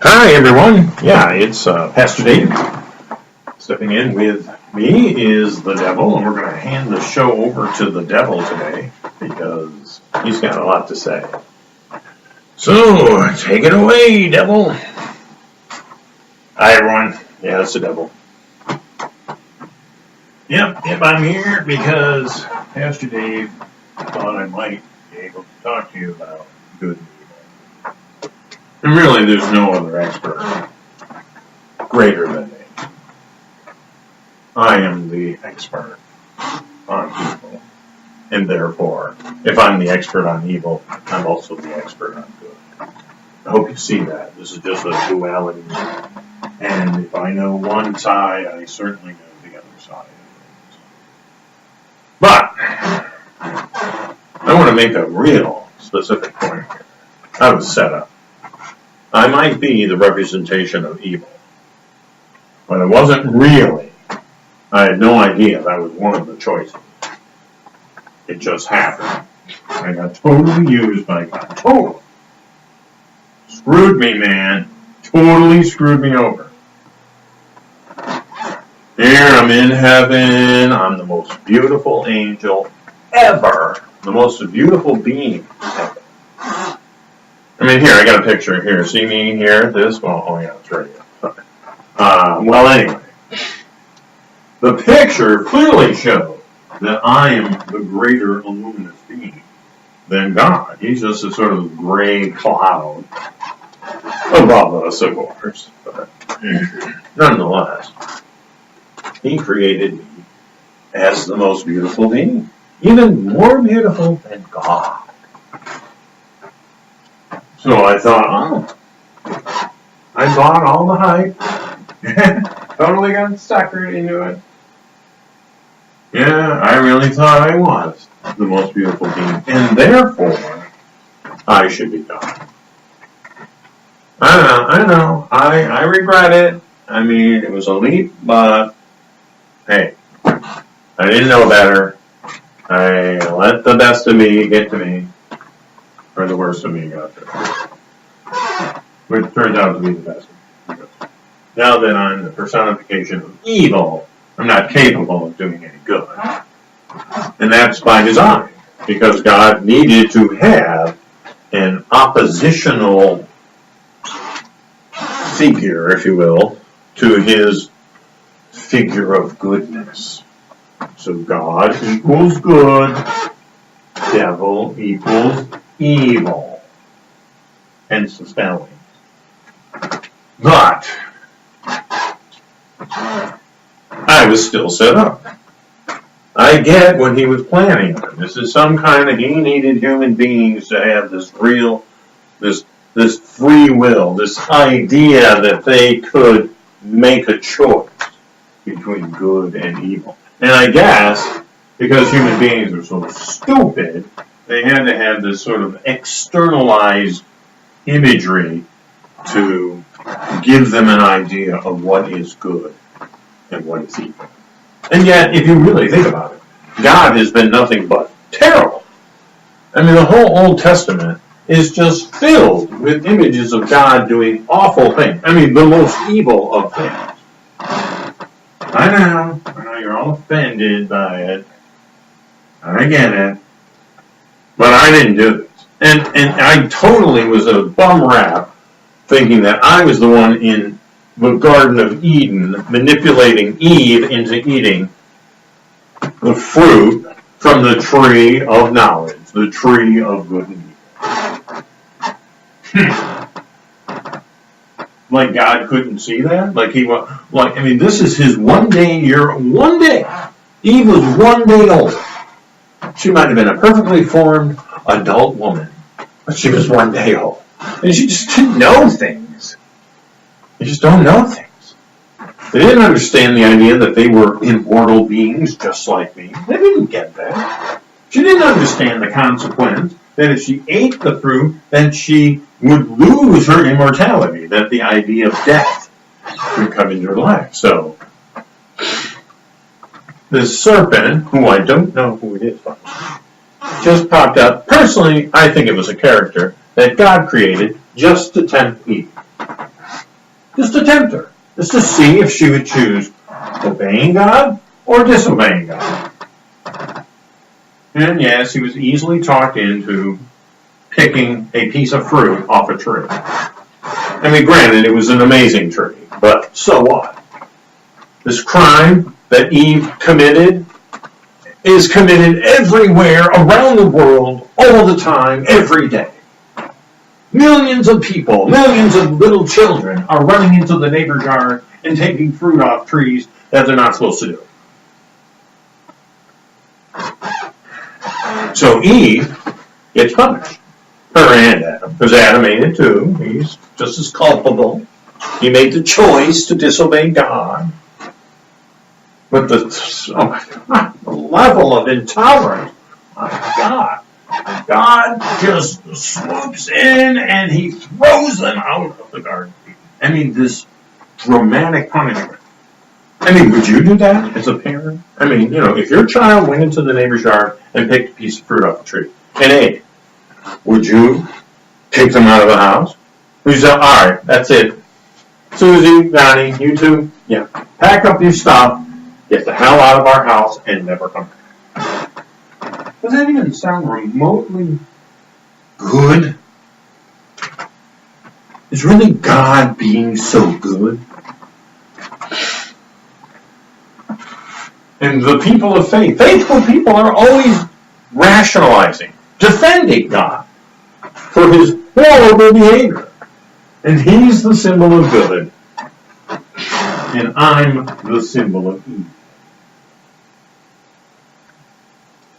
Hi everyone. Yeah, it's Pastor Dave. Stepping in with me is the devil, and we're going to hand the show over to the devil today because he's got a lot to say. So, take it away, devil. Hi everyone. Yeah, it's the devil. Yep, I'm here because Pastor Dave thought I might be able to talk to you about good and evil. And really, there's no other expert greater than me. I am the expert on evil. And therefore, if I'm the expert on evil, I'm also the expert on good. I hope you see that. This is just a duality. And if I know one side, I certainly know the other side of things. But, I want to make a real specific point here. I was set up. I might be the representation of evil. But it wasn't really. I had no idea that was one of the choices. It just happened. I got totally used by God. Totally. Screwed me, man. Totally screwed me over. Here, I'm in heaven. I'm the most beautiful angel ever. The most beautiful being ever. I mean, here, I got a picture here. See me here? This? Well, oh yeah, it's right here. Okay. Well, anyway. The picture clearly shows that I am the greater luminous being than God. He's just a sort of gray cloud above us, of course. But nonetheless, He created me as the most beautiful being. Even more beautiful than God. So I thought, I bought all the hype. Totally got suckered into it. Yeah, I really thought I was the most beautiful being. And therefore, I should be God. I know. I regret it. I mean, it was a leap, but hey, I didn't know better. I let the best of me get to me. Or the worst of me got there. Which turned out to be the best of me. Now that I'm the personification of evil, I'm not capable of doing any good. And that's by design. Because God needed to have an oppositional figure, if you will, to His figure of goodness. So God equals good, devil equals evil. Hence the spelling. But I was still set up. I get what He was planning. This is some kind of, He needed human beings to have this real, this free will, this idea that they could make a choice between good and evil. And I guess, because human beings are so stupid, they had to have this sort of externalized imagery to give them an idea of what is good and what is evil. And yet, if you really think about it, God has been nothing but terrible. I mean, the whole Old Testament is just filled with images of God doing awful things. I mean, the most evil of things. I know you're all offended by it. I get it. But I didn't do this. And I totally was a bum rap thinking that I was the one in the Garden of Eden manipulating Eve into eating the fruit from the tree of knowledge, the tree of good and evil. Like God couldn't see that? This is His one day. Eve was 1 day old. She might have been a perfectly formed adult woman, but she was 1 day old. And she just didn't know things. They just don't know things. They didn't understand the idea that they were immortal beings just like me. They didn't get that. She didn't understand the consequence that if she ate the fruit, then she would lose her immortality, that the idea of death would come into her life. So, this serpent, who I don't know who it is, just popped up. Personally, I think it was a character that God created just to tempt Eve. just to tempt her, just to see if she would choose obeying God or disobeying God. And yes, he was easily talked into picking a piece of fruit off a tree. I mean, granted, it was an amazing tree, but so what? This crime that Eve committed is committed everywhere around the world, all the time, every day. Millions of people, millions of little children are running into the neighbor's yard and taking fruit off trees that they're not supposed to do. So Eve gets punished. Her and Adam. Because Adam made it too. He's just as culpable. He made the choice to disobey God. But the level of intolerance, my God. God just swoops in and he throws them out of the garden. I mean, this dramatic punishment. I mean, would you do that as a parent? I mean, if your child went into the neighbor's yard and picked a piece of fruit off a tree and ate, would you kick them out of the house? Would you say, all right, that's it. Susie, Donnie, you two, yeah, pack up your stuff, get the hell out of our house, and never come back. Does that even sound remotely good? Is really God being so good? And the people of faith, faithful people are always rationalizing, defending God for his horrible behavior. And he's the symbol of good. And I'm the symbol of evil.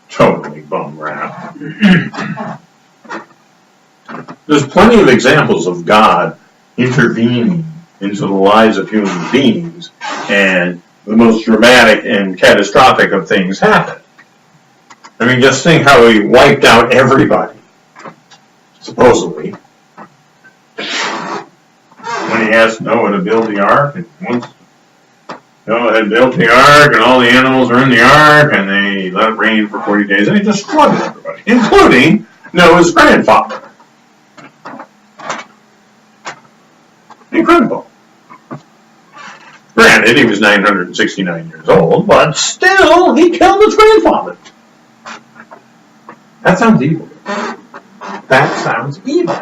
Totally bum rap. There's plenty of examples of God intervening into the lives of human beings, and the most dramatic and catastrophic of things happen. I mean, just think how he wiped out everybody, supposedly. When he asked Noah to build the ark, and once Noah had built the ark, and all the animals were in the ark, and they let it rain for 40 days, and he just flooded everybody, including Noah's grandfather. Incredible. Granted, he was 969 years old, but still, he killed his grandfather. That sounds evil. That sounds evil.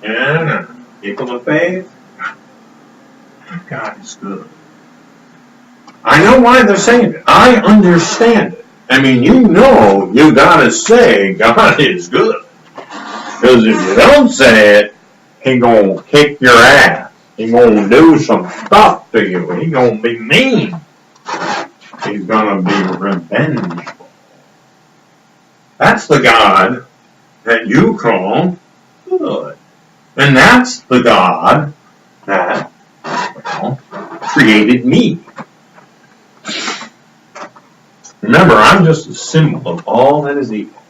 Yeah, people of faith, God is good. I know why they're saying it. I understand it. I mean, you gotta say God is good. Because if you don't say it, he gonna kick your ass. He gonna do some stuff to you. He gonna be mean. He's gonna be revengeful. That's the God that you call good. And that's the God that, created me. Remember, I'm just a symbol of all that is evil.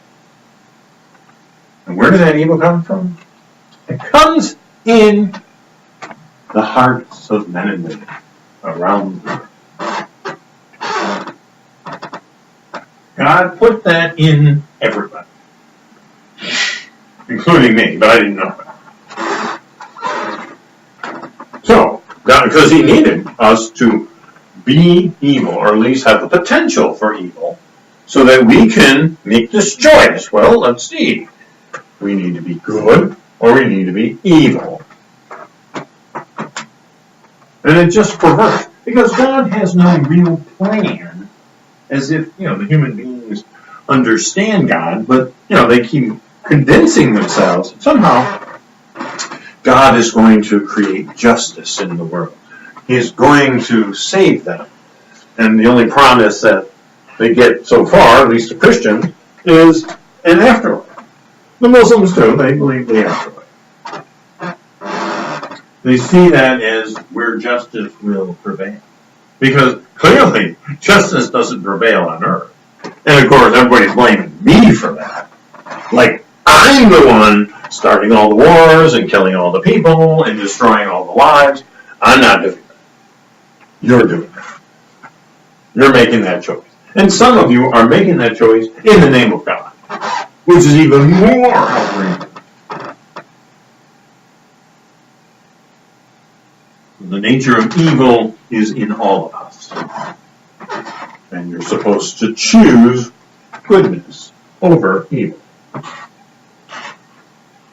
And where does that evil come from? It comes in the hearts of men and women around the world. God put that in everybody, including me, but I didn't know that. So, God, because he needed us to be evil, or at least have the potential for evil, so that we can make this choice. Well, let's see. We need to be good, or we need to be evil. And it's just perverse, because God has no real plan, as if, the human beings understand God, but, they keep convincing themselves somehow God is going to create justice in the world. He's going to save them. And the only promise that they get so far, at least the Christians, is an afterlife. The Muslims too, they believe the afterlife. They see that as where justice will prevail. Because clearly, justice doesn't prevail on earth. And of course, everybody's blaming me for that. Like, I'm the one starting all the wars and killing all the people and destroying all the lives. I'm not doing that. You're doing that. You're making that choice. And some of you are making that choice in the name of God, which is even more outrageous. The nature of evil is in all of us. And you're supposed to choose goodness over evil.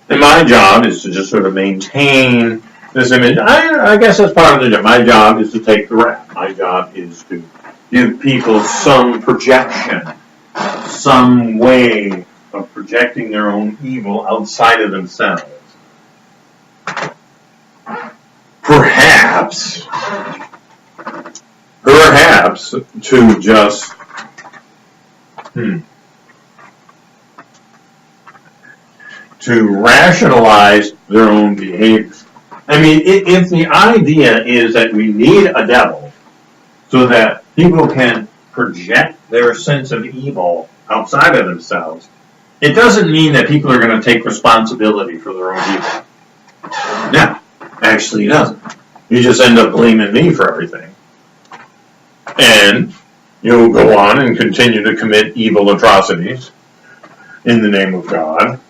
And my job is to just sort of maintain this image. I guess that's part of the job. My job is to take the rap. My job is to give people some projection, some way of projecting their own evil outside of themselves. Perhaps to just to rationalize their own behavior. I mean, if the idea is that we need a devil so that people can project their sense of evil outside of themselves, it doesn't mean that people are going to take responsibility for their own evil. No, actually it doesn't. You just end up blaming me for everything. And you'll go on and continue to commit evil atrocities in the name of God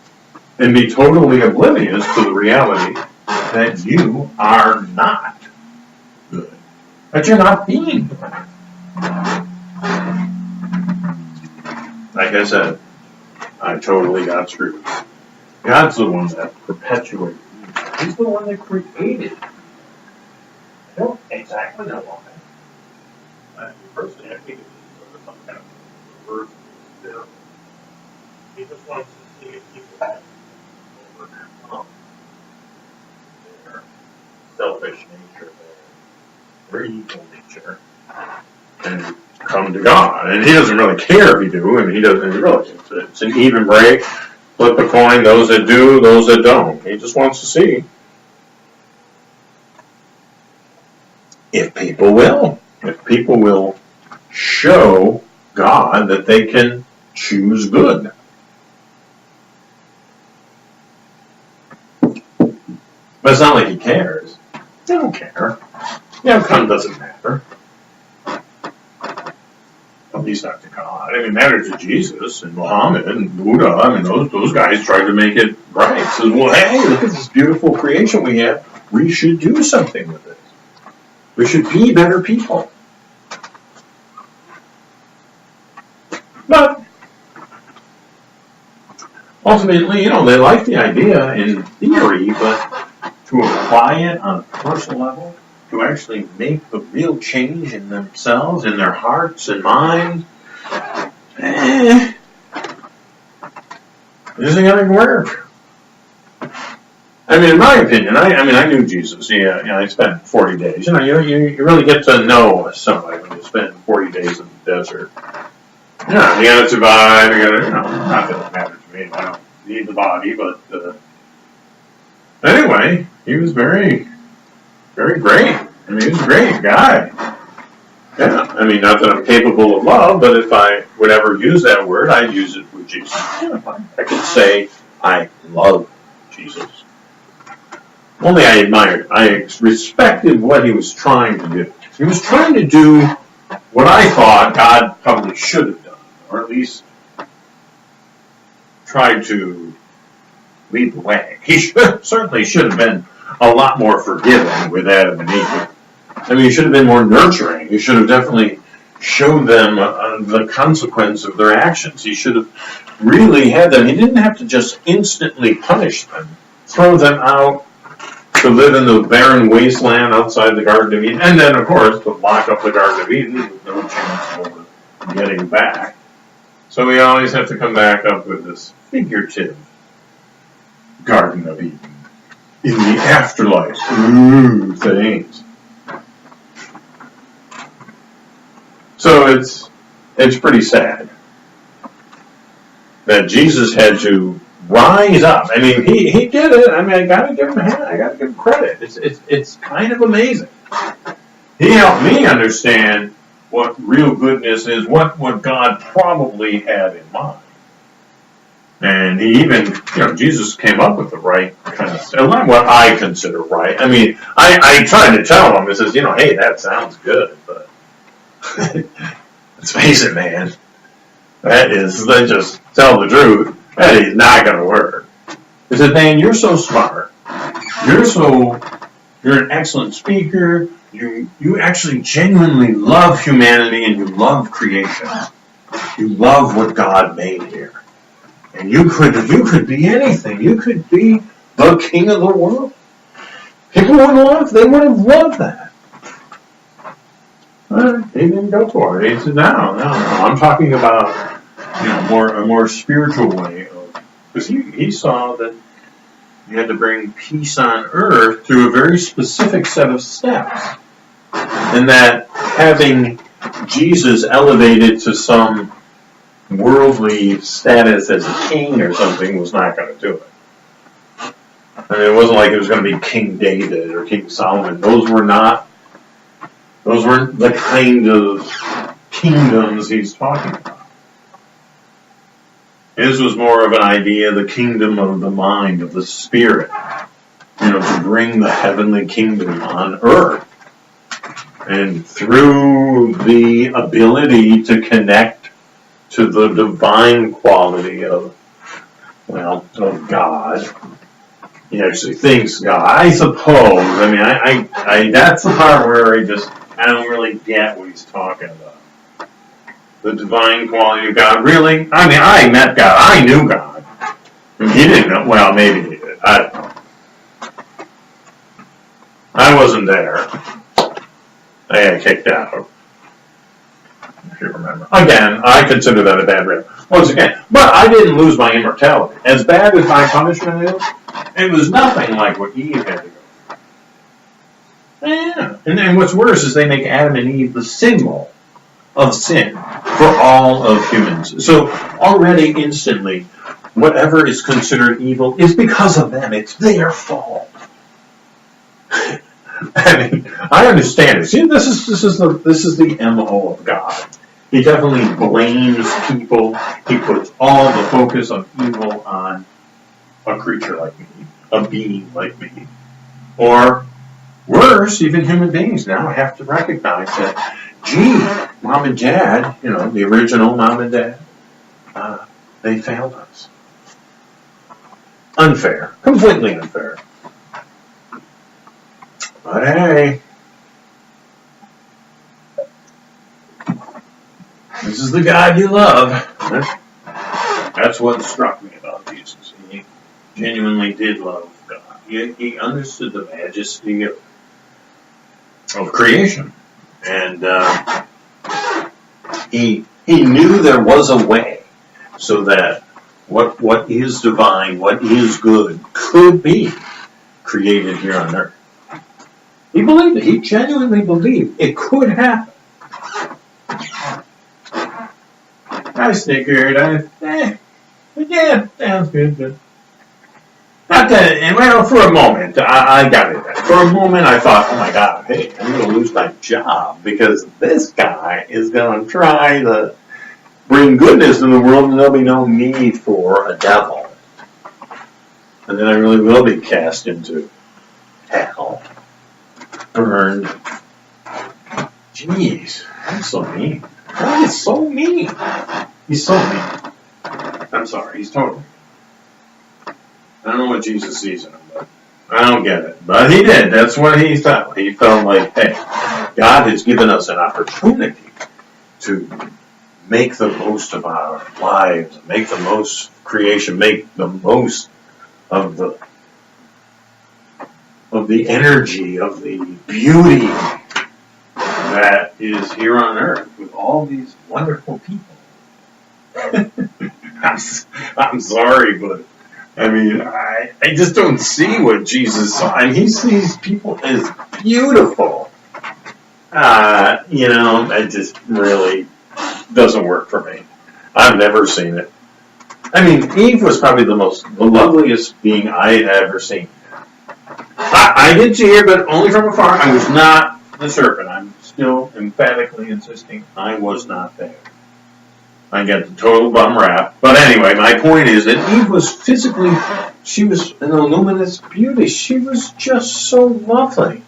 and be totally oblivious to the reality that you are not good. That you're not being good. Like I said, I totally got screwed. God's the one that perpetuates evil. He's the one that created it. I don't exactly know why. Personally, I think it's some kind of reverse there. He just wants to see if people have overcome their selfish nature, their evil nature, and come to God. And he doesn't really care if you do, and he doesn't really. It's an even break. Flip a coin, those that do, those that don't. He just wants to see if people will. If people will show God that they can choose good. But it's not like he cares. They don't care. The outcome doesn't matter. At least not to God. I mean, it matters to Jesus and Muhammad and Buddha. I mean, those guys tried to make it right. So, well, hey, look at this beautiful creation we have. We should do something with it. We should be better people. But ultimately, they like the idea in theory, but to apply it on a personal level, to actually make the real change in themselves, in their hearts and minds, it isn't going to work. I mean, in my opinion, I knew Jesus. I spent 40 days. You really get to know somebody when you spend 40 days in the desert. Yeah, you gotta survive. You gotta, not that it matters to me. I don't need the body, but anyway, he was very, very great. I mean, he was a great guy. Yeah, I mean, not that I'm capable of love, but if I would ever use that word, I'd use it with Jesus. I could say I love Jesus. Only I admired. I respected what he was trying to do. He was trying to do what I thought God probably should have done, or at least tried to lead the way. He certainly should have been a lot more forgiving with Adam and Eve. I mean, he should have been more nurturing. He should have definitely showed them the consequence of their actions. He should have really had them. He didn't have to just instantly punish them, throw them out to live in the barren wasteland outside the Garden of Eden, and then, of course, to lock up the Garden of Eden with no chance of getting back. So we always have to come back up with this figurative Garden of Eden in the afterlife. Ooh, things. So it's pretty sad that Jesus had to rise up. I mean, he did it. I mean, I gotta give him credit. It's kind of amazing. He helped me understand what real goodness is, what God probably had in mind. And he even, Jesus came up with the right kind of stuff, what I consider right. I mean, I tried to tell him, I says, hey, that sounds good, but let's face it, man. Let's just tell the truth. That is not going to work. He said, man, you're so smart. You're so You're an excellent speaker. You actually genuinely love humanity and you love creation. You love what God made here. And you could be anything. You could be the king of the world. People would have loved that. He didn't go for it. He said, no. I'm talking about a more spiritual way. Because he saw that you had to bring peace on earth through a very specific set of steps. And that having Jesus elevated to some worldly status as a king or something was not going to do it. I mean, it wasn't like it was going to be King David or King Solomon. Those weren't the kind of kingdoms he's talking about. His was more of an idea, the kingdom of the mind, of the spirit, to bring the heavenly kingdom on earth. And through the ability to connect to the divine quality of God. He actually thinks God. I suppose. I mean, that's the part where I don't really get what he's talking about. The divine quality of God. Really? I mean, I met God. I knew God. He didn't know. Well, maybe he did. I don't know. I wasn't there. I got kicked out. If you remember. Again, I consider that a bad rip. Once again, but I didn't lose my immortality. As bad as my punishment is, it was nothing like what Eve had to go through. Yeah. And then what's worse is they make Adam and Eve the symbol of sin for all of humans. So already instantly, whatever is considered evil is because of them. It's their fault. I mean, I understand it. See, this is the MO of God. He definitely blames people. He puts all the focus of evil on a creature like me, a being like me. Or worse, even human beings now have to recognize that, gee, mom and dad, the original mom and dad, they failed us. Unfair. Completely unfair. But hey, this is the God you love. That's what struck me about Jesus. He genuinely did love God. He understood the majesty of creation. And he knew there was a way so that what is divine, what is good, could be created here on earth. He believed it. He genuinely believed it could happen. I snickered. Yeah, sounds good. Not that, and well, for a moment, I got it. For a moment, I thought, oh my God, hey, I'm going to lose my job because this guy is going to try to bring goodness in the world and there'll be no need for a devil. And then I really will be cast into hell. Burned. Jeez, that's so mean. That is so mean. He's so mean. I'm sorry, he's totally. I don't know what Jesus sees in him, but I don't get it. But he did. That's what he felt. He felt like, hey, God has given us an opportunity to make the most of our lives, make the most of creation, make the most of the energy, of the beauty that is here on earth with all these wonderful people. I'm sorry, but I mean, I just don't see what Jesus saw. And he sees people as beautiful. It just really doesn't work for me. I've never seen it. I mean, Eve was probably the loveliest being I had ever seen. I did see her, but only from afar. I was not the serpent. I'm still emphatically insisting I was not there. I get the total bum rap. But anyway, my point is that Eve was physically, she was an luminous beauty. She was just so lovely.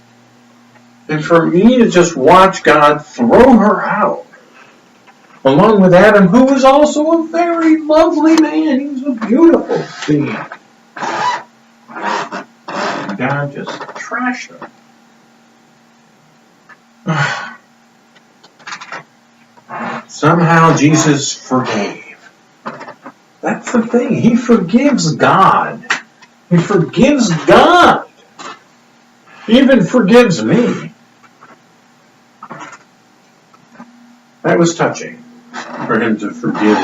And for me to just watch God throw her out, along with Adam, who was also a very lovely man. He was a beautiful being. And God just trashed her. Somehow Jesus forgave. That's the thing. He forgives God. He forgives God. He even forgives me. That was touching for him to forgive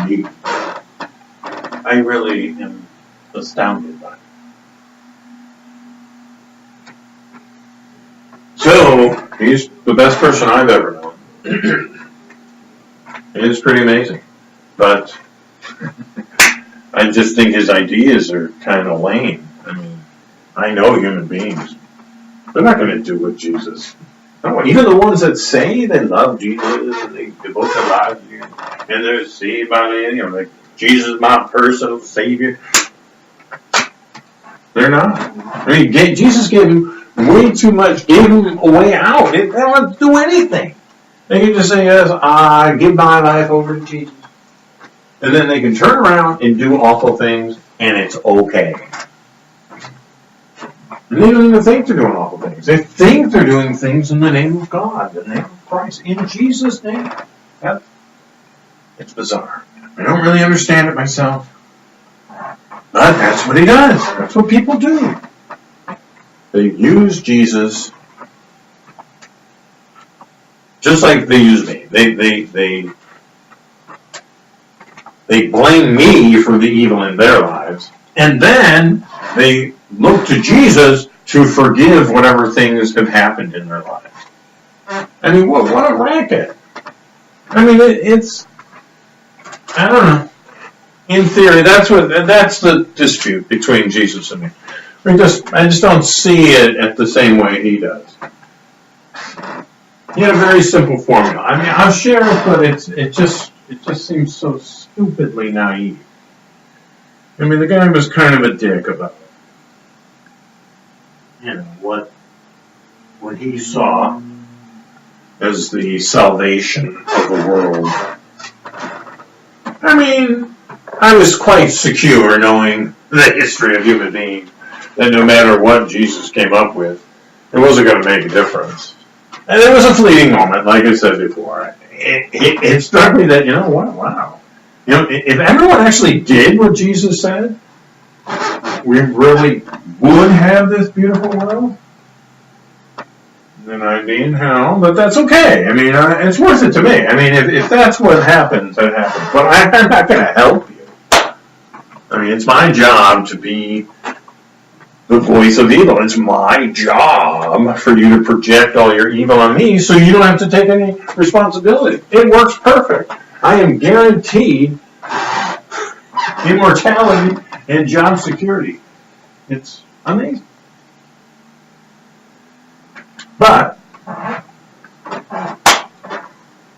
me. I really am astounded by it. So, he's the best person I've ever known. It's pretty amazing. But I just think his ideas are kind of lame. I mean, I know human beings. They're not going to do what Jesus. No, even the ones that say they love Jesus and they devote their lives to him and they're saved by him, like Jesus is my personal savior. They're not. I mean, Jesus gave him way too much, gave him a way out. They don't have to do anything. They can just say, yes, I give my life over to Jesus. And then they can turn around and do awful things, and it's okay. And they don't even think they're doing awful things. They think they're doing things in the name of God, the name of Christ, in Jesus' name. It's bizarre. I don't really understand it myself. But that's what he does. That's what people do. They use Jesus just like they use me. They blame me for the evil in their lives, and then they look to Jesus to forgive whatever things have happened in their lives. I mean, what a racket! I mean, it's I don't know. In theory, that's the dispute between Jesus and me. I just don't see it at the same way he does. He had a very simple formula. I mean, I'll share it, but it just seems so stupidly naive. I mean, the guy was kind of a dick about it. You know, what he saw as the salvation of the world. I mean, I was quite secure knowing the history of human beings that no matter what Jesus came up with, it wasn't going to make a difference. And it was a fleeting moment, like I said before. It struck me that, wow. If everyone actually did what Jesus said, we really would have this beautiful world. Then I'd be in hell, but that's okay. I mean, it's worth it to me. I mean, if that's what happens, that happens. But I'm not going to help you. I mean, it's my job to be the voice of evil. It's my job for you to project all your evil on me so you don't have to take any responsibility. It works perfect. I am guaranteed immortality and job security. It's amazing. But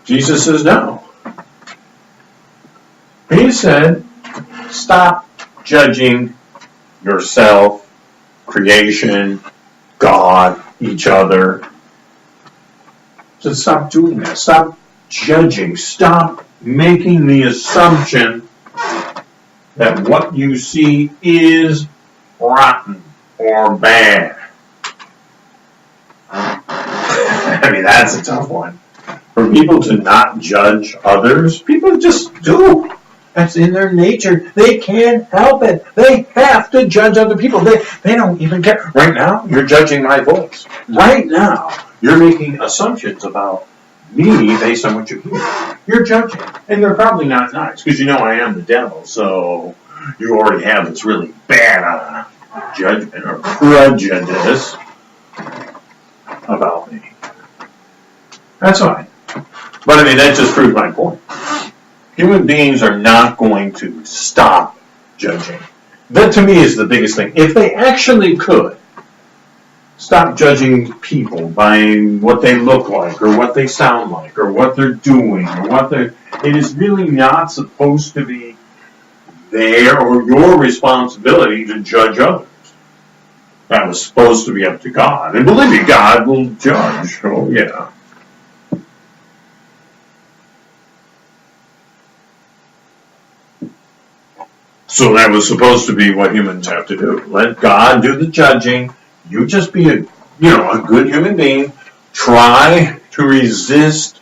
Jesus says no. He said, stop judging yourself, creation, God, each other. Just stop doing that. Stop judging. Stop making the assumption that what you see is rotten or bad. I mean, that's a tough one. For people to not judge others, people just do. That's in their nature. They can't help it. They have to judge other people. They don't even care. Right now, you're judging my voice. Right now, you're making assumptions about me based on what you hear. You're judging. And they're probably not nice, because I am the devil, so you already have this really bad judgment or prejudice about me. That's fine. But I mean, that just proves my point. Human beings are not going to stop judging. That to me is the biggest thing. If they actually could stop judging people by what they look like or what they sound like or what they're doing or it is really not supposed to be their or your responsibility to judge others. That was supposed to be up to God. And believe me, God will judge. Oh, yeah. So that was supposed to be what humans have to do. Let God do the judging. You just be a good human being. Try to resist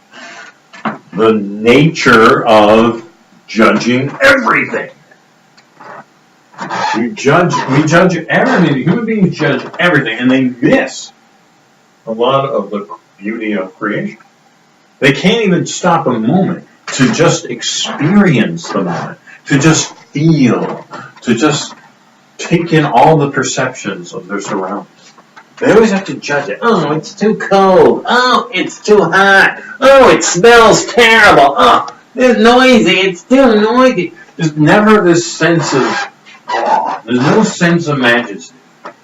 the nature of judging everything. We judge everything. Human beings judge everything, and they miss a lot of the beauty of creation. They can't even stop a moment to just experience the moment, to just feel, to just take in all the perceptions of their surroundings. They always have to judge it. Oh, it's too cold. Oh, it's too hot. Oh, it smells terrible. Oh, it's noisy. It's too noisy. There's never this sense of awe. There's no sense of majesty.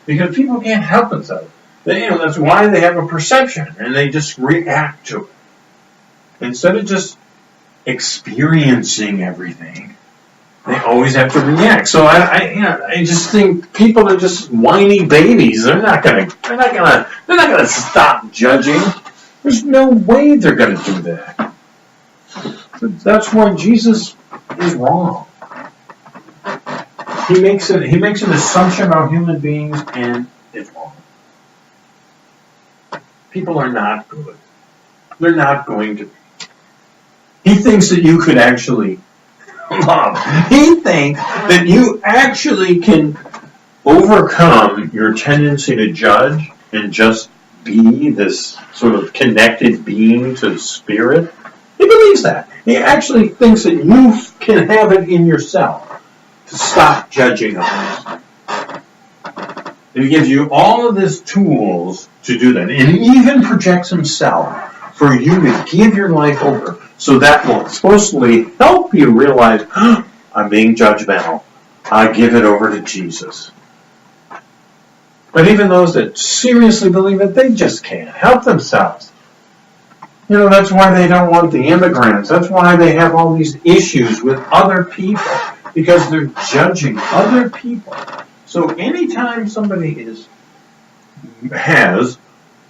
Because people can't help themselves. That's why they have a perception, and they just react to it. Instead of just experiencing everything, they always have to react. So I just think people are just whiny babies. They're not gonna stop judging. There's no way they're gonna do that. That's why Jesus is wrong. He makes an assumption about human beings, and it's wrong. People are not good. They're not going to be. He thinks that you could actually love. He thinks that you actually can overcome your tendency to judge and just be this sort of connected being to spirit. He believes that. He actually thinks that you can have it in yourself to stop judging others. He gives you all of these tools to do that. And he even projects himself for you to give your life over. So that will supposedly help you realize, I'm being judgmental. I give it over to Jesus. But even those that seriously believe it, they just can't help themselves. That's why they don't want the immigrants. That's why they have all these issues with other people. Because they're judging other people. So anytime somebody has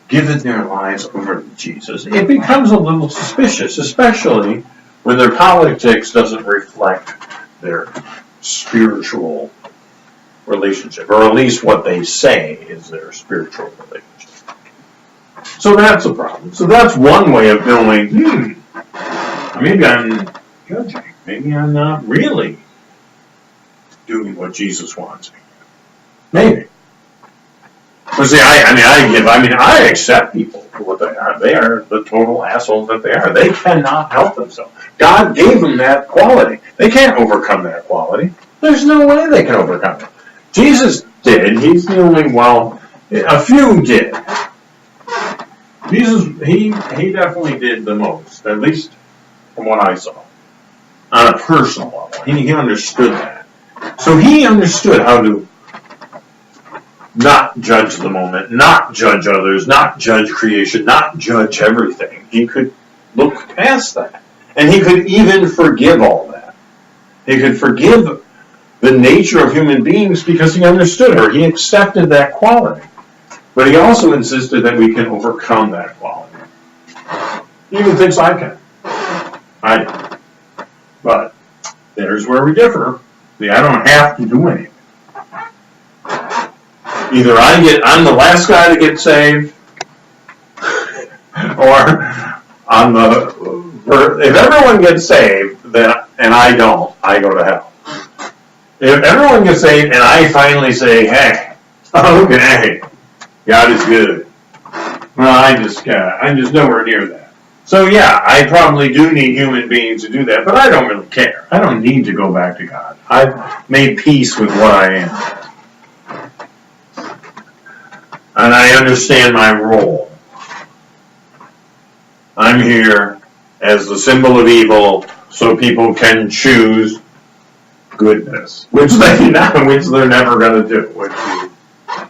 given their lives over to Jesus, it becomes a little suspicious, especially when their politics doesn't reflect their spiritual relationship, or at least what they say is their spiritual relationship. So that's a problem. So that's one way of knowing, maybe I'm judging. Maybe I'm not really doing what Jesus wants me to do. Maybe. But see, I accept people for what they are. They are the total assholes that they are. They cannot help themselves. God gave them that quality. They can't overcome that quality. There's no way they can overcome it. Jesus did. He's the only, a few did. Jesus, he definitely did the most, at least from what I saw, on a personal level. He understood that. So he understood how to not judge the moment, not judge others, not judge creation, not judge everything. He could look past that. And he could even forgive all that. He could forgive the nature of human beings because he understood her. He accepted that quality. But he also insisted that we can overcome that quality. He even thinks I can. I don't. But there's where we differ. See, I don't have to do anything. Either I'm the last guy to get saved, or if everyone gets saved, and I don't, I go to hell. If everyone gets saved and I finally say, hey, okay, God is good, well, I'm just nowhere near that. So yeah, I probably do need human beings to do that, but I don't really care. I don't need to go back to God. I've made peace with what I am. And I understand my role. I'm here as the symbol of evil so people can choose goodness, which they're never going to do.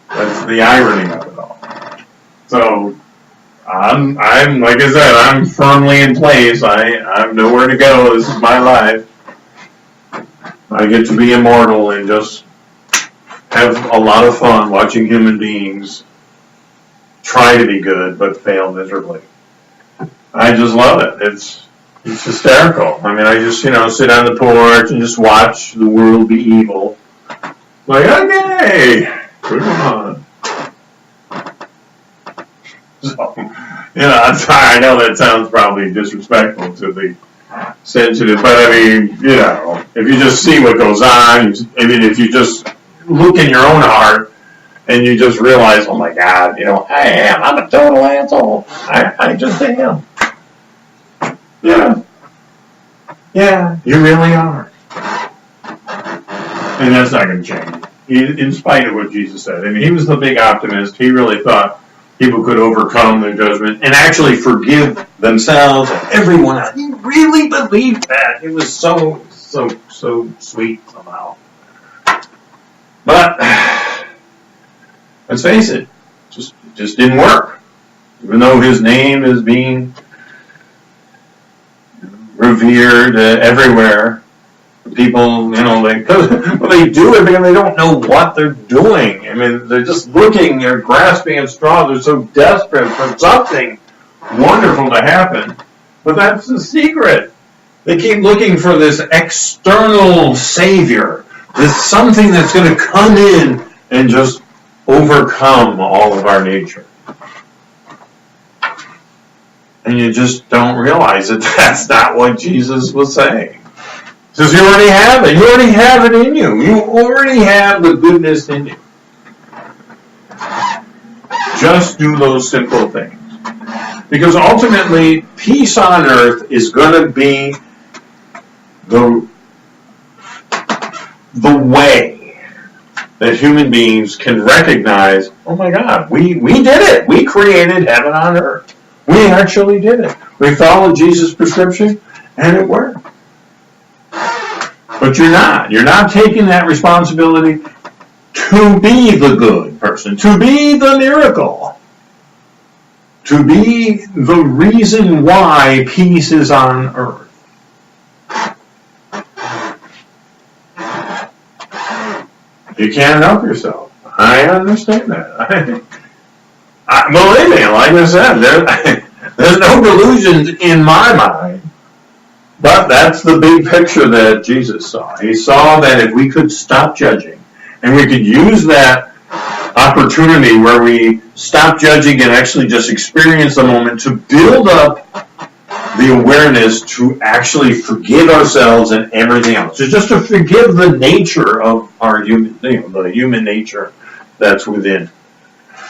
That's the irony of it all. So I'm like I said, I'm firmly in place. I'm nowhere to go. This is my life. I get to be immortal and just have a lot of fun watching human beings try to be good but fail miserably. I just love it. It's hysterical. I just sit on the porch and just watch the world be evil. Like, okay, come on. So, I'm sorry. I know that sounds probably disrespectful to the sensitive, but I mean, you know, if you just see what goes on, I mean, if you just look in your own heart and you just realize, oh my God, you know, I'm a total asshole. I just am. Yeah, you really are. And that's not going to change, in spite of what Jesus said. I mean, he was the big optimist. He really thought people could overcome their judgment and actually forgive themselves and everyone else. He really believed that. It was so sweet somehow. But let's face it, it just didn't work. Even though his name is being revered everywhere, people, you know, they do it because they don't know what they're doing. I mean, they're just looking, they're grasping at straws, they're so desperate for something wonderful to happen. But that's the secret. They keep looking for this external savior, this something that's going to come in and just overcome all of our nature. And you just don't realize that that's not what Jesus was saying. He says, you already have it. You already have it in you. You already have the goodness in you. Just do those simple things. Because ultimately, peace on earth is going to be the way that human beings can recognize, oh my God, we did it. We created heaven on earth. We actually did it. We followed Jesus' prescription, and it worked. But you're not. You're not taking that responsibility to be the good person, to be the miracle, to be the reason why peace is on earth. You can't help yourself. I understand that. Believe me, like I said, there's no delusions in my mind. But that's the big picture that Jesus saw. He saw that if we could stop judging, and we could use that opportunity where we stop judging and actually just experience the moment to build up the awareness to actually forgive ourselves and everything else. So just to forgive the nature of our human, the human nature that's within.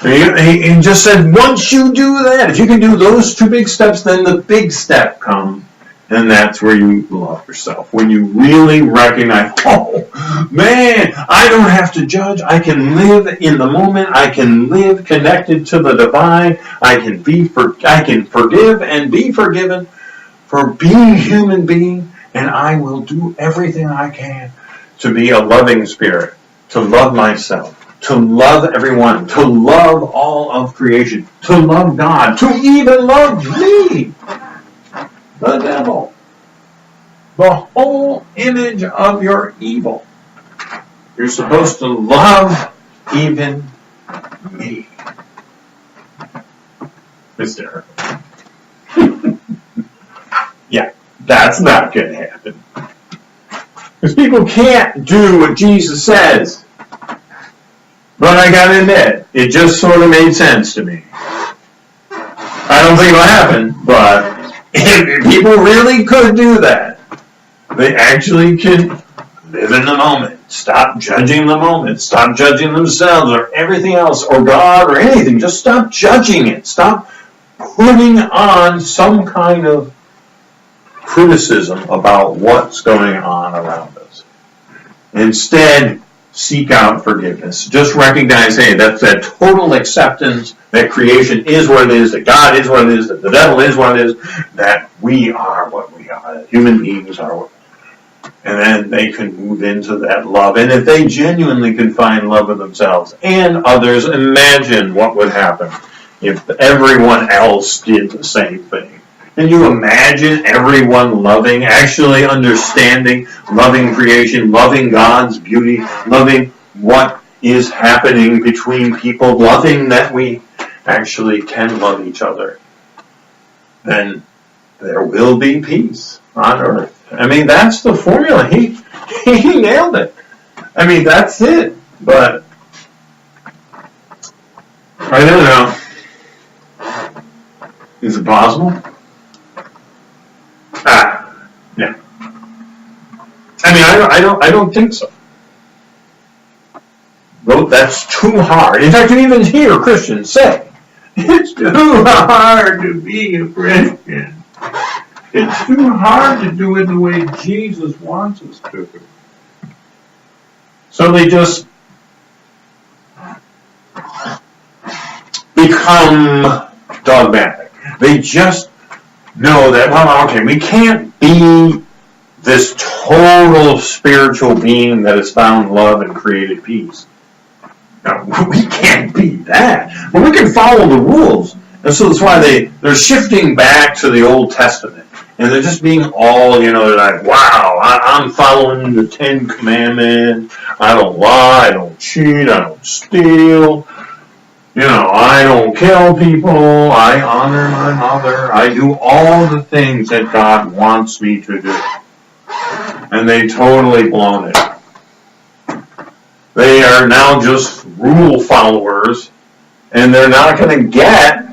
He just said, once you do that, if you can do those two big steps, then the big step comes. And that's where you love yourself. When you really recognize, oh, man, I don't have to judge. I can live in the moment. I can live connected to the divine. I can forgive and be forgiven for being a human being. And I will do everything I can to be a loving spirit, to love myself, to love everyone, to love all of creation, to love God, to even love me. The devil, the whole image of your evil. You're supposed to love even me. Hysterical. Yeah, that's not going to happen. Because people can't do what Jesus says. But I got to admit, it just sort of made sense to me. I don't think it'll happen, but if people really could do that, they actually can live in the moment. Stop judging the moment. Stop judging themselves or everything else or God or anything. Just stop judging it. Stop putting on some kind of criticism about what's going on around us. Instead, seek out forgiveness. Just recognize, hey, that's that total acceptance that creation is what it is, that God is what it is, that the devil is what it is, that we are what we are, that human beings are what we are. And then they can move into that love. And if they genuinely can find love of themselves and others, imagine what would happen if everyone else did the same thing. Can you imagine everyone loving, actually understanding, loving creation, loving God's beauty, loving what is happening between people, loving that we actually can love each other? Then there will be peace on earth. I mean, that's the formula. He nailed it. I mean, that's it. But I don't know. Is it possible? I don't think so. Well, that's too hard. In fact, you even hear Christians say, it's too hard to be a Christian. It's too hard to do it the way Jesus wants us to. So they just become dogmatic. They just know that, well, okay, we can't be this total spiritual being that has found love and created peace. Now, we can't be that. But we can follow the rules. And so that's why they're shifting back to the Old Testament. And they're just being all, they're like, wow, I'm following the 10 Commandments. I don't lie, I don't cheat, I don't steal. I don't kill people. I honor my mother. I do all the things that God wants me to do. And they totally blown it. They are now just rule followers, and they're not going to get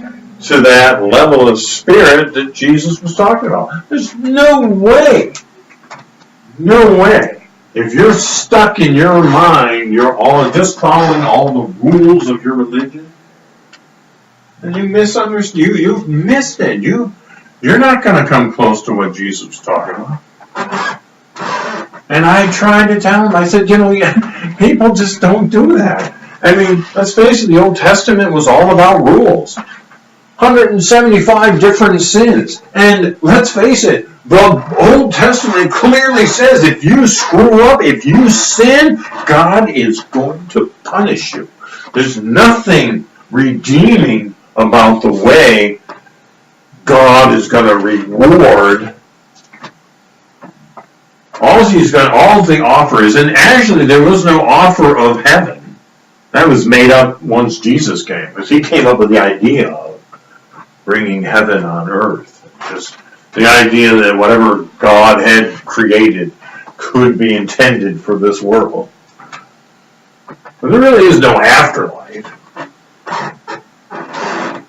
to that level of spirit that Jesus was talking about. There's no way. No way. If you're stuck in your mind, you're all just following all the rules of your religion, and you misunderstood. You've missed it. You're not going to come close to what Jesus was talking about. And I tried to tell him, I said, people just don't do that. I mean, let's face it, the Old Testament was all about rules. 175 different sins. And let's face it, the Old Testament clearly says if you screw up, if you sin, God is going to punish you. There's nothing redeeming about the way God is going to reward. All the offer is, and actually there was no offer of heaven. That was made up once Jesus came, because he came up with the idea of bringing heaven on earth. Just the idea that whatever God had created could be intended for this world. But there really is no afterlife.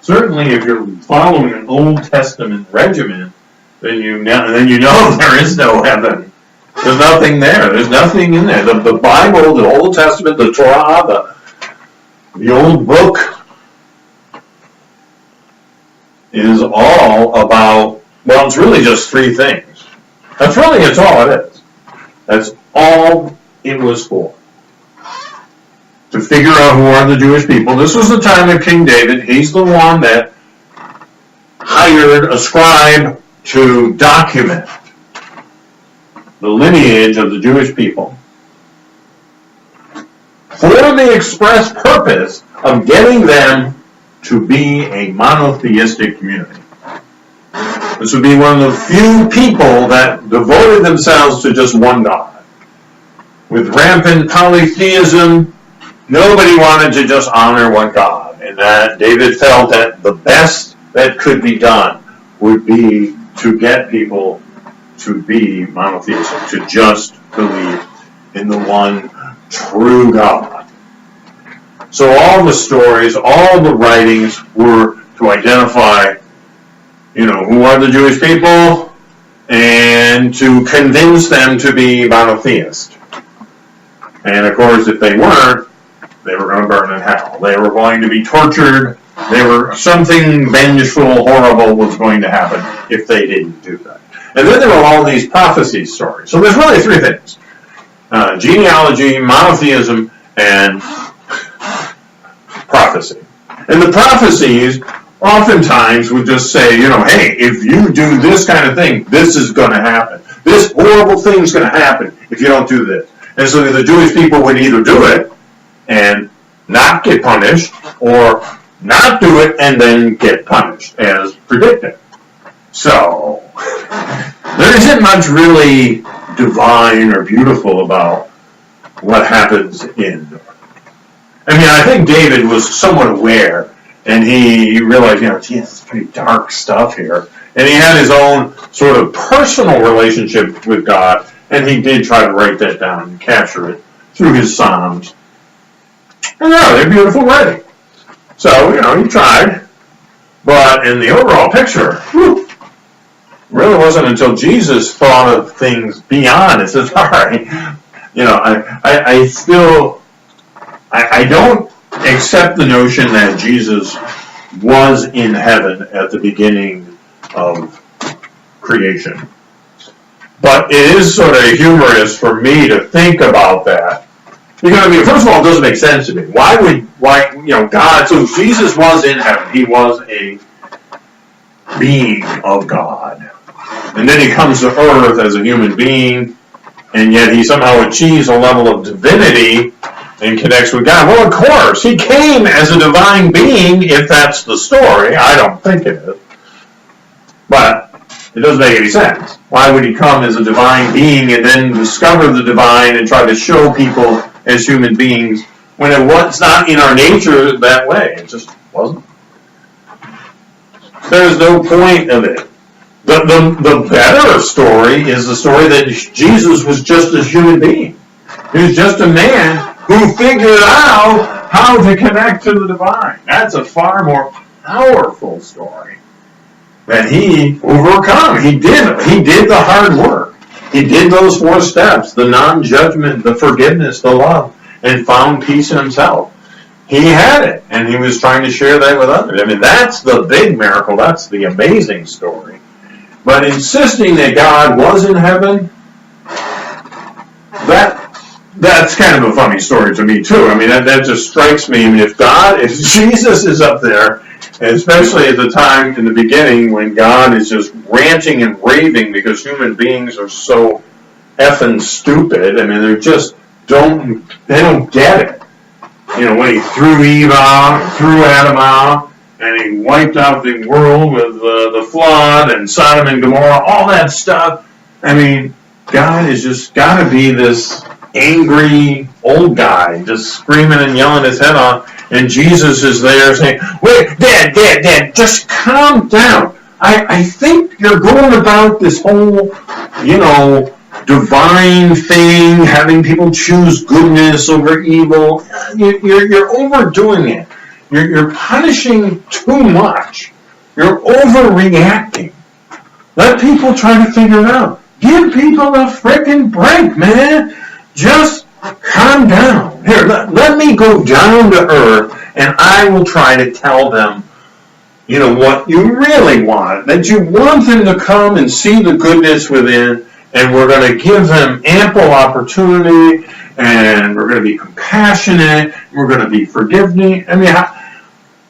Certainly if you're following an Old Testament regimen, then you know there is no heaven. There's nothing there. There's nothing in there. The Bible, the Old Testament, the Torah, the old book is all about, well, it's really just three things. That's all it is. That's all it was for. To figure out who are the Jewish people. This was the time of King David. He's the one that hired a scribe to document the lineage of the Jewish people for the express purpose of getting them to be a monotheistic community. This would be one of the few people that devoted themselves to just one God. With rampant polytheism, nobody wanted to just honor one God, and that David felt that the best that could be done would be to get people to be monotheistic, to just believe in the one true God. So all the stories, all the writings were to identify, who are the Jewish people, and to convince them to be monotheist. And of course, if they weren't, they were going to burn in hell. They were going to be tortured. Something vengeful, horrible was going to happen if they didn't do that. And then there were all these prophecy stories. So there's really three things. Genealogy, monotheism, and prophecy. And the prophecies oftentimes would just say, hey, if you do this kind of thing, this is going to happen. This horrible thing is going to happen if you don't do this. And so the Jewish people would either do it and not get punished, or not do it and then get punished, as predicted. So, there isn't much really divine or beautiful about what happens in. I think David was somewhat aware, and he realized, it's pretty dark stuff here. And he had his own sort of personal relationship with God, and he did try to write that down and capture it through his Psalms. And they're beautiful writing. So, he tried. But in the overall picture, really wasn't until Jesus thought of things beyond. It says, all right, I don't accept the notion that Jesus was in heaven at the beginning of creation. But it is sort of humorous for me to think about that. Because, first of all, it doesn't make sense to me. Why, God, so Jesus was in heaven. He was a being of God. And then he comes to earth as a human being, and yet he somehow achieves a level of divinity and connects with God. Well, of course, he came as a divine being, if that's the story. I don't think it is. But it doesn't make any sense. Why would he come as a divine being and then discover the divine and try to show people as human beings when it was not in our nature that way? It just wasn't. There's no point of it. The better story is the story that Jesus was just a human being. He was just a man who figured out how to connect to the divine. That's a far more powerful story. That he overcome. He did the hard work. He did those 4 steps, the non-judgment, the forgiveness, the love, and found peace in himself. He had it, and he was trying to share that with others. I mean, that's the big miracle. That's the amazing story. But insisting that God was in heaven, that's kind of a funny story to me, too. I mean, that just strikes me. I mean, if Jesus is up there, especially at the time in the beginning when God is just ranting and raving because human beings are so effing stupid. I mean, they don't get it. When he threw Adam out, and he wiped out the world with the flood and Sodom and Gomorrah, all that stuff. I mean, God has just got to be this angry old guy just screaming and yelling his head off, and Jesus is there saying, wait, Dad, just calm down. I think you're going about this whole, divine thing, having people choose goodness over evil. You're overdoing it. You're punishing too much. You're overreacting. Let people try to figure it out. Give people a frickin' break, man. Just calm down. Here, let me go down to earth, and I will try to tell them, what you really want. That you want them to come and see the goodness within, and we're going to give them ample opportunity, and we're going to be compassionate, we're going to be forgiving. I mean,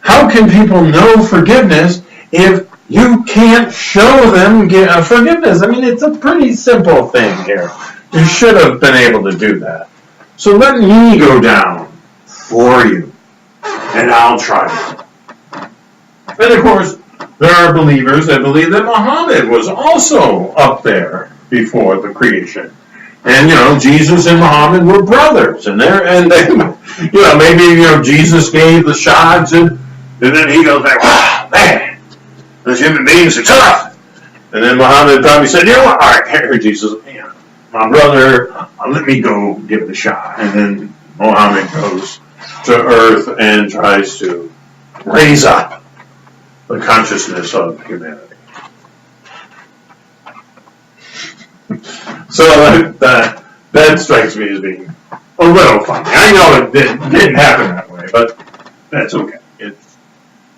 how can people know forgiveness if you can't show them forgiveness? I mean, it's a pretty simple thing here. You should have been able to do that. So let me go down for you, and I'll try it. And of course, there are believers that believe that Muhammad was also up there before the creation. And, Jesus and Muhammad were brothers. And they, maybe, Jesus gave the shots, and then he goes like, wow, man, those human beings are tough. And then Muhammad probably said, all right, here, Jesus, my brother, let me go give it a shot. And then Muhammad goes to earth and tries to raise up the consciousness of humanity. So that strikes me as being a little funny. I know it didn't happen that way, but that's okay.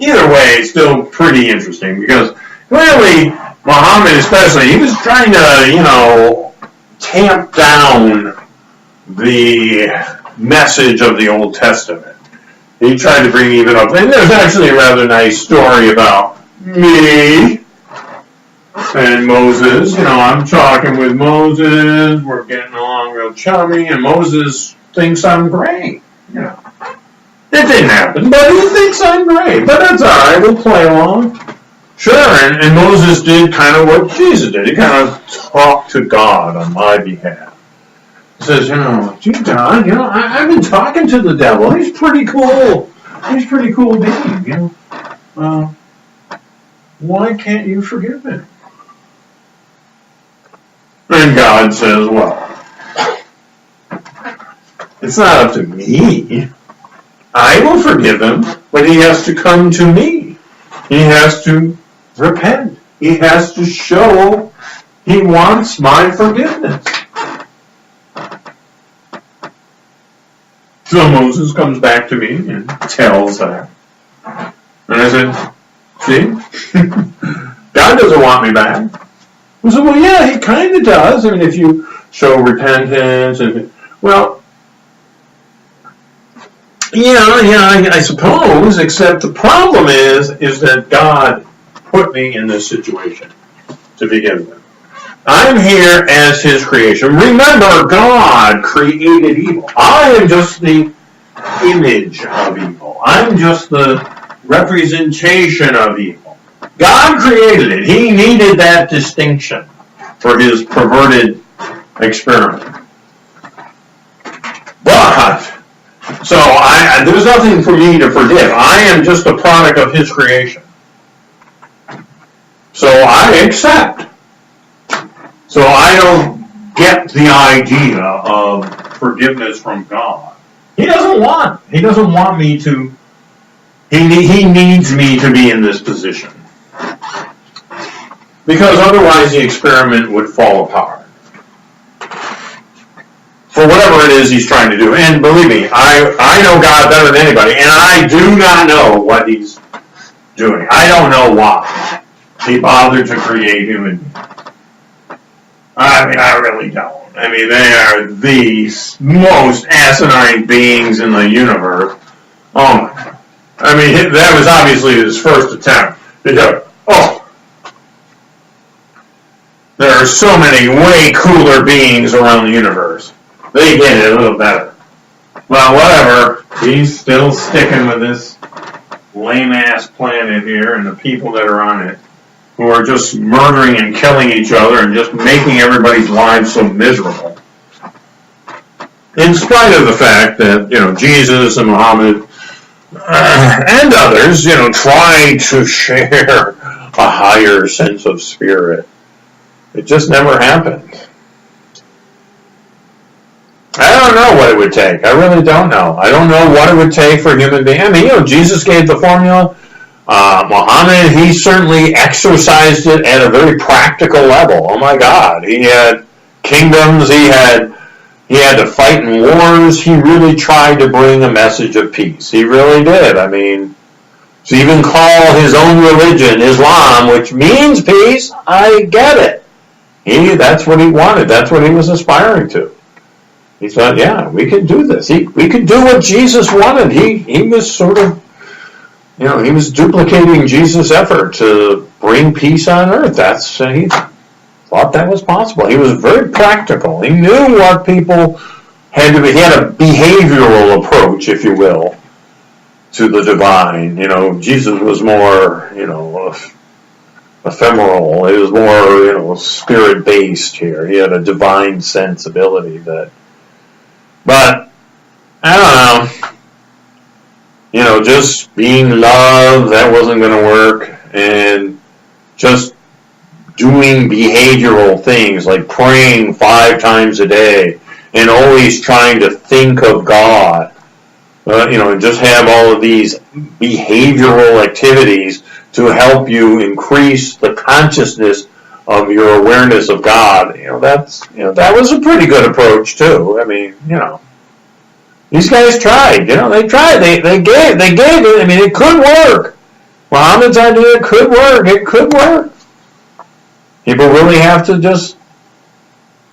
Either way, it's still pretty interesting because clearly Muhammad especially, he was trying to, tamp down the message of the Old Testament. He tried to bring even up, and there's actually a rather nice story about me and Moses. I'm talking with Moses, we're getting along real chummy, and Moses thinks I'm great. It didn't happen, but he thinks I'm great. But that's all right, we'll play along. Sure, and Moses did kind of what Jesus did. He kind of talked to God on my behalf. He says, gee, God, I've been talking to the devil. He's pretty cool. He's a pretty cool being, why can't you forgive him? And God says, well, it's not up to me. I will forgive him, but he has to come to me. He has to repent. he has to show he wants my forgiveness. So Moses comes back to me and tells that. And I said, see? God doesn't want me back. I said, well, yeah, he kind of does. I mean, if you show repentance and, well, yeah, I suppose, except the problem is that God put me in this situation to begin with. I'm here as his creation. Remember, God created evil. I am just the image of evil. I'm just the representation of evil. God created it. He needed that distinction for his perverted experiment. But, so there's nothing for me to forgive. I am just a product of his creation. So I accept. So I don't get the idea of forgiveness from God. He doesn't want me to, he needs me to be in this position. Because otherwise the experiment would fall apart. For whatever it is he's trying to do. And believe me, I know God better than anybody, and I do not know what he's doing. I don't know why he bothered to create human beings. I mean, I really don't. I mean, they are the most asinine beings in the universe. Oh my God. I mean, that was obviously his first attempt. There are so many way cooler beings around the universe. They get it a little better. Well, whatever. He's still sticking with this lame-ass planet here and the people that are on it, who are just murdering and killing each other and just making everybody's lives so miserable. In spite of the fact that, Jesus and Muhammad and others, try to share a higher sense of spirit. It just never happened. I don't know what it would take. I really don't know. I don't know what it would take for human beings. I mean, Jesus gave the formula. Muhammad, he certainly exercised it at a very practical level. Oh my God. He had kingdoms. He had to fight in wars. He really tried to bring a message of peace. He really did. I mean, to even call his own religion Islam, which means peace, I get it. That's what he wanted. That's what he was aspiring to. He thought, yeah, we can do this. We can do what Jesus wanted. He was sort of, he was duplicating Jesus' effort to bring peace on earth. He thought that was possible. He was very practical. He knew what people had to be. He had a behavioral approach, if you will, to the divine. Jesus was more, ephemeral. It was more, spirit-based here. He had a divine sensibility that. But, I don't know, just being love, that wasn't going to work, and just doing behavioral things like praying 5 times a day and always trying to think of God, and just have all of these behavioral activities to help you increase the consciousness of your awareness of God. That was a pretty good approach too. I mean, these guys tried. They tried. They gave it. I mean, it could work. Muhammad's idea could work. It could work. People really have to just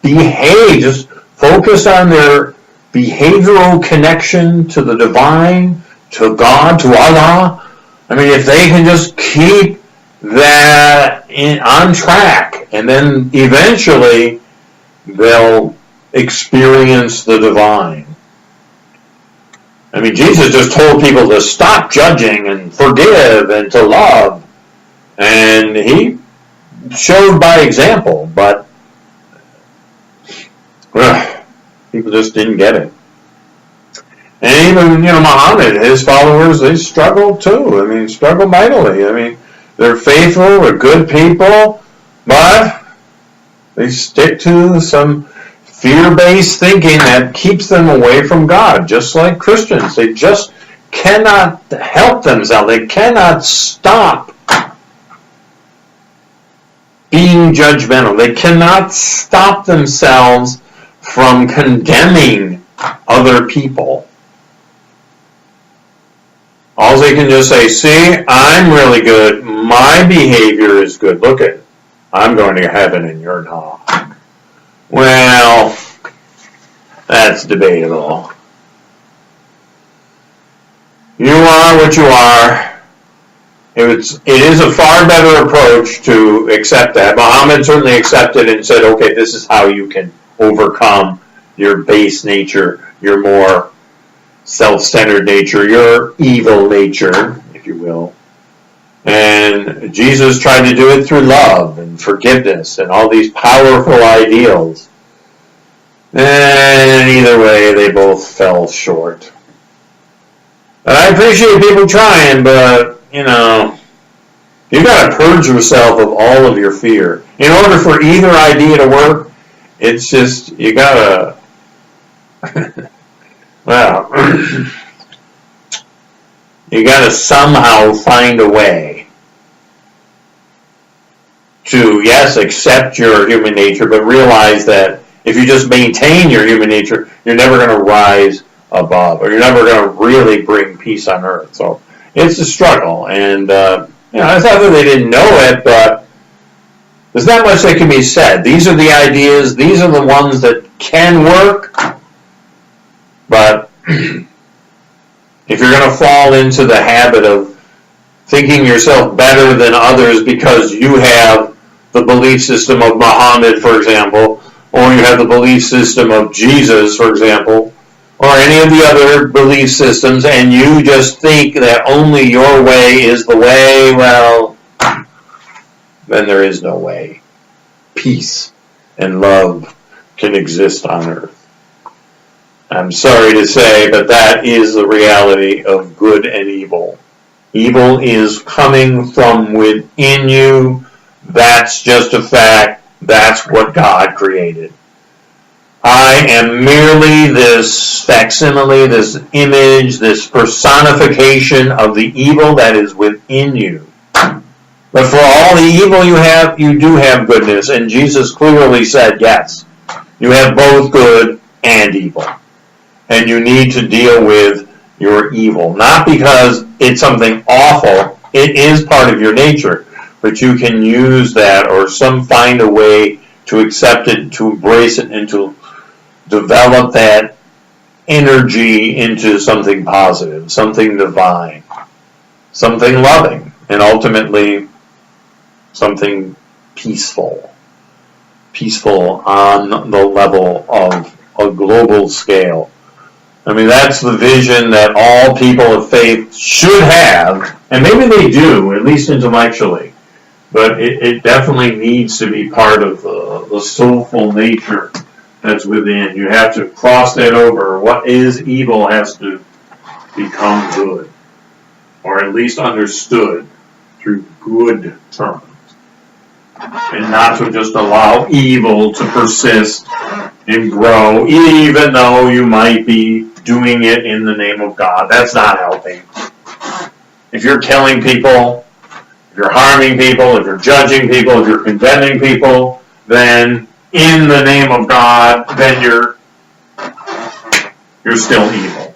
behave. Just focus on their behavioral connection to the divine, to God, to Allah. I mean, if they can just keep that on track, and then eventually they'll experience the divine. I mean, Jesus just told people to stop judging and forgive and to love, and he showed by example, but people just didn't get it. And even, Muhammad, his followers, they struggled too. I mean, struggle mightily. I mean, they're faithful, they're good people, but they stick to some fear-based thinking that keeps them away from God, just like Christians. They just cannot help themselves. They cannot stop being judgmental. They cannot stop themselves from condemning other people. All they can just say, see, I'm really good. My behavior is good. Look at it. I'm going to heaven and you're not. Well, that's debatable. You are what you are. It is a far better approach to accept that. Muhammad certainly accepted and said, okay, this is how you can overcome your base nature, your more self-centered nature, your evil nature, if you will. And Jesus tried to do it through love and forgiveness and all these powerful ideals. And either way, they both fell short. But I appreciate people trying, but, you got to purge yourself of all of your fear. In order for either idea to work, it's just, you got to, well, you got to somehow find a way to, yes, accept your human nature, but realize that if you just maintain your human nature, you're never going to rise above, or you're never going to really bring peace on earth. So it's a struggle, and it's not that they didn't know it, but there's not much that can be said. These are the ideas, these are the ones that can work, but if you're going to fall into the habit of thinking yourself better than others because you have the belief system of Muhammad, for example, or you have the belief system of Jesus, for example, or any of the other belief systems, and you just think that only your way is the way, well, then there is no way. Peace and love can exist on earth. I'm sorry to say, but that is the reality of good and evil. Evil is coming from within you. That's just a fact. That's what God created. I am merely this facsimile, this image, this personification of the evil that is within you. But for all the evil you have, you do have goodness. And Jesus clearly said, yes, you have both good and evil. And you need to deal with your evil. Not because it's something awful. It is part of your nature. But you can use that or find a way to accept it, to embrace it, and to develop that energy into something positive, something divine, something loving, and ultimately something peaceful. Peaceful on the level of a global scale. I mean, that's the vision that all people of faith should have, and maybe they do, at least intellectually, but it definitely needs to be part of the soulful nature that's within. You have to cross that over. What is evil has to become good, or at least understood through good terms, and not to just allow evil to persist and grow, even though you might be doing it in the name of God. That's not helping. If you're killing people, if you're harming people, if you're judging people, if you're condemning people, then in the name of God, then you're still evil.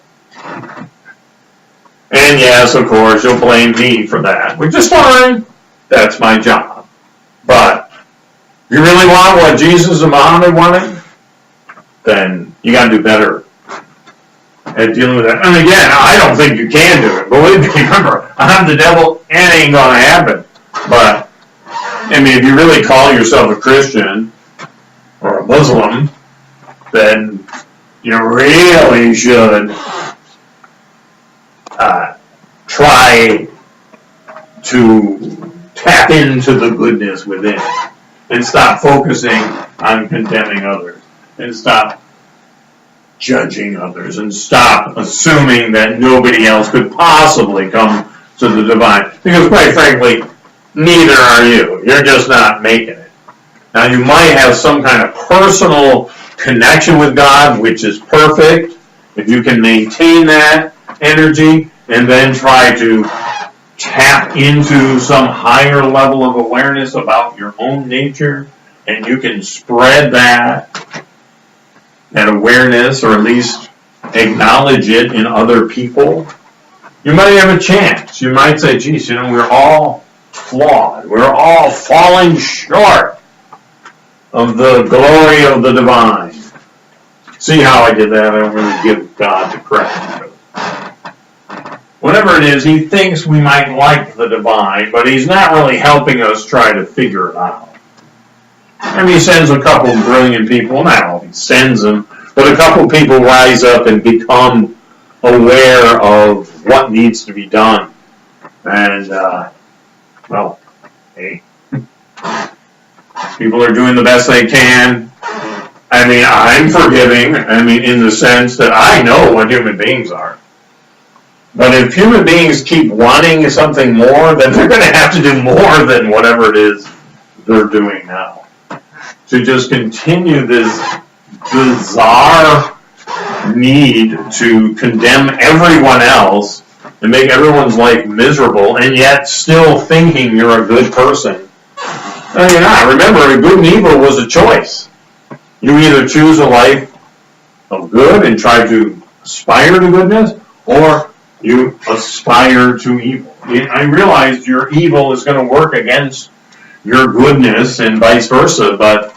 And yes, of course, you'll blame me for that, which is fine. That's my job. But if you really want what Jesus and Muhammad wanted, then you got to do better at dealing with that. And again, I don't think you can do it. Believe me, remember, I'm the devil, and it ain't going to happen. But, I mean, if you really call yourself a Christian or a Muslim, then you really should try to tap into the goodness within and stop focusing on condemning others and stop judging others and stop assuming that nobody else could possibly come to the divine. Because quite frankly, neither are you. You're just not making it. Now you might have some kind of personal connection with God, which is perfect. If you can maintain that energy and then try to tap into some higher level of awareness about your own nature, and you can spread that awareness, or at least acknowledge it in other people, you might have a chance. You might say, geez, we're all flawed. We're all falling short of the glory of the divine. See how I did that? I don't really give God the credit. Whatever it is, he thinks we might like the divine, but he's not really helping us try to figure it out. And he sends a couple of brilliant people. Now, he sends them, but a couple of people rise up and become aware of what needs to be done. And, well, hey, people are doing the best they can. I mean, I'm forgiving, in the sense that I know what human beings are. But if human beings keep wanting something more, then they're going to have to do more than whatever it is they're doing now. To just continue this bizarre need to condemn everyone else and make everyone's life miserable, and yet still thinking you're a good person. No, you're not. Remember, good and evil was a choice. You either choose a life of good and try to aspire to goodness, or you aspire to evil. I realize your evil is going to work against your goodness and vice versa, but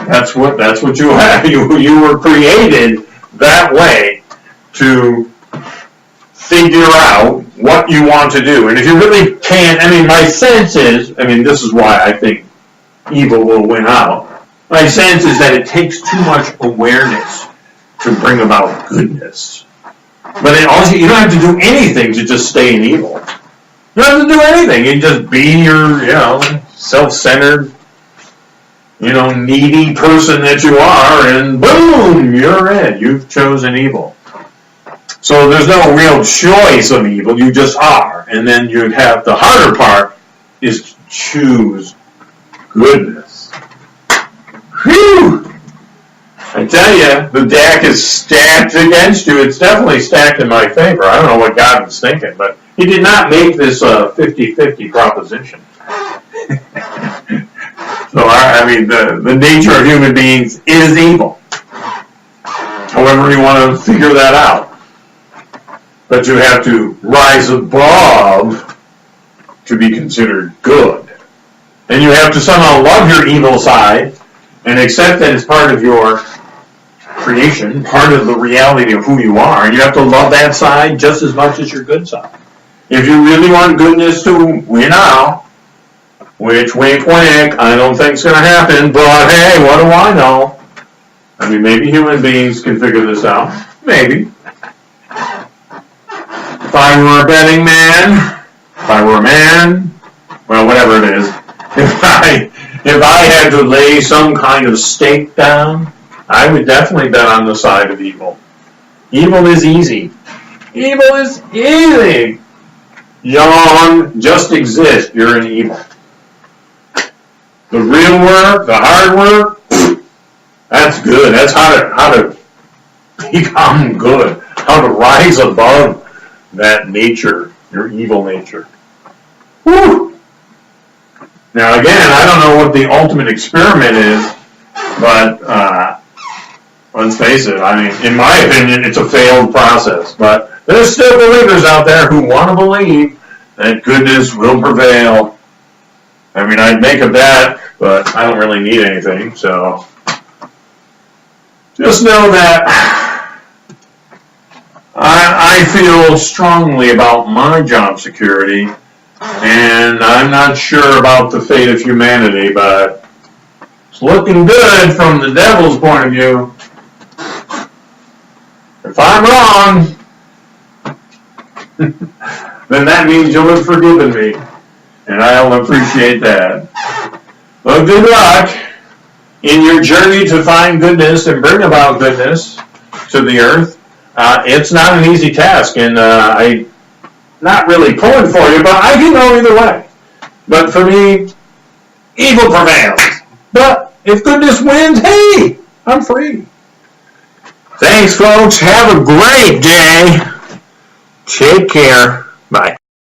that's what you have. You were created that way to figure out what you want to do. And if you really can't, my sense is, this is why I think evil will win out. My sense is that it takes too much awareness to bring about goodness. But you don't have to do anything to just stay in evil. You don't have to do anything. You just be your, self-centered, needy person that you are, and boom, you're in. You've chosen evil. So there's no real choice of evil. You just are. And then you'd have the harder part is to choose goodness. Whew! I tell you, the deck is stacked against you. It's definitely stacked in my favor. I don't know what God was thinking, but he did not make this a 50-50 proposition. So, the nature of human beings is evil. However you want to figure that out. But you have to rise above to be considered good. And you have to somehow love your evil side and accept that it's part of your creation, part of the reality of who you are, and you have to love that side just as much as your good side. If you really want goodness to win out, which, wink, wink, I don't think is going to happen, but hey, what do I know? Maybe human beings can figure this out. Maybe. If I were a betting man, if I were a man, well, whatever it is, if I had to lay some kind of stake down, I would definitely bet on the side of evil. Evil is easy. Evil is easy. Yawn, just exist, you're in evil. The real work, the hard work, that's good. That's how to become good. How to rise above that nature, your evil nature. Whew. Now again, I don't know what the ultimate experiment is, but let's face it, in my opinion, it's a failed process. But there's still believers out there who want to believe that goodness will prevail. I'd make a bet, but I don't really need anything, so just know that I feel strongly about my job security, and I'm not sure about the fate of humanity, but it's looking good from the devil's point of view. If I'm wrong, then that means you'll have forgiven me, and I'll appreciate that. Well, good luck in your journey to find goodness and bring about goodness to the earth. It's not an easy task, and I'm not really pulling for you, but I can go either way. But for me, evil prevails. But if goodness wins, hey, I'm free. Thanks, folks. Have a great day. Take care. Bye.